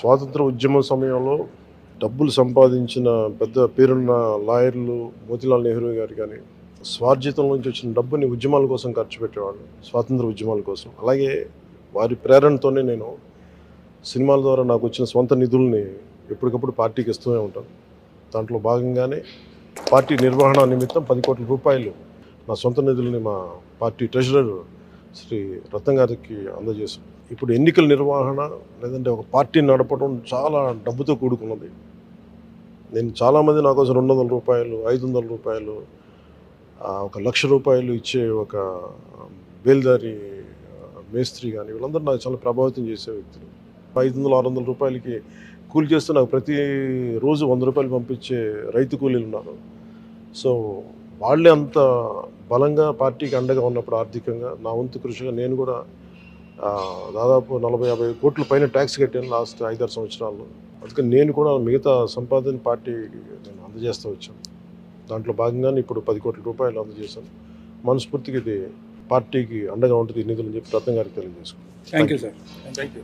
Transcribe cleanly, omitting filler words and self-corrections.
స్వాతంత్ర ఉద్యమం సమయంలో డబ్బులు సంపాదించిన పెద్ద పేరున్న లాయర్లు మోతీలాల్ నెహ్రూ గారు కానీ స్వార్జితం నుంచి వచ్చిన డబ్బుని ఉద్యమాల కోసం ఖర్చు పెట్టేవాళ్ళు, స్వాతంత్ర ఉద్యమాల కోసం. అలాగే వారి ప్రేరణతోనే నేను సినిమాల ద్వారా నాకు వచ్చిన స్వంత నిధుల్ని ఎప్పటికప్పుడు పార్టీకి ఇస్తూనే ఉంటాను. దాంట్లో భాగంగానే పార్టీ నిర్వహణ నిమిత్తం 10 కోట్ల రూపాయలు నా సొంత నిధుల్ని మా పార్టీ ట్రెజరర్ శ్రీ రత్నం గారికి అందజేశాం. ఇప్పుడు ఎన్నికల నిర్వహణ లేదంటే ఒక పార్టీని నడపడం చాలా డబ్బుతో కూడుకున్నది. నేను చాలామంది నా కోసం 200 రూపాయలు, 500 రూపాయలు, 1,00,000 రూపాయలు ఇచ్చే ఒక బేల్దారి మేస్త్రి కానీ వీళ్ళందరూ నాకు చాలా ప్రభావితం చేసే వ్యక్తులు. 500, 600 రూపాయలకి కూలి చేస్తూ నాకు ప్రతి రోజు 100 రూపాయలు పంపించే రైతు కూలీలు ఉన్నారు. సో వాళ్ళే అంత బలంగా పార్టీకి అండగా ఉన్నప్పుడు ఆర్థికంగా నా వంతు కృషిగా నేను కూడా దాదాపు 40-50 కోట్ల పైన ట్యాక్స్ కట్టాను లాస్ట్ 5-6 సంవత్సరాల్లో. అందుకని నేను కూడా మిగతా సంపాదన పార్టీకి నేను అందజేస్తూ వచ్చాను. దాంట్లో భాగంగానే ఇప్పుడు 10 కోట్ల రూపాయలు అందజేశాను. మనస్ఫూర్తిగా ఇది పార్టీకి అండగా ఉంటుంది ఈ నిధులు అని చెప్పి రత్నం గారికి తెలియజేసుకున్నాను. Thank you sir. Thank you.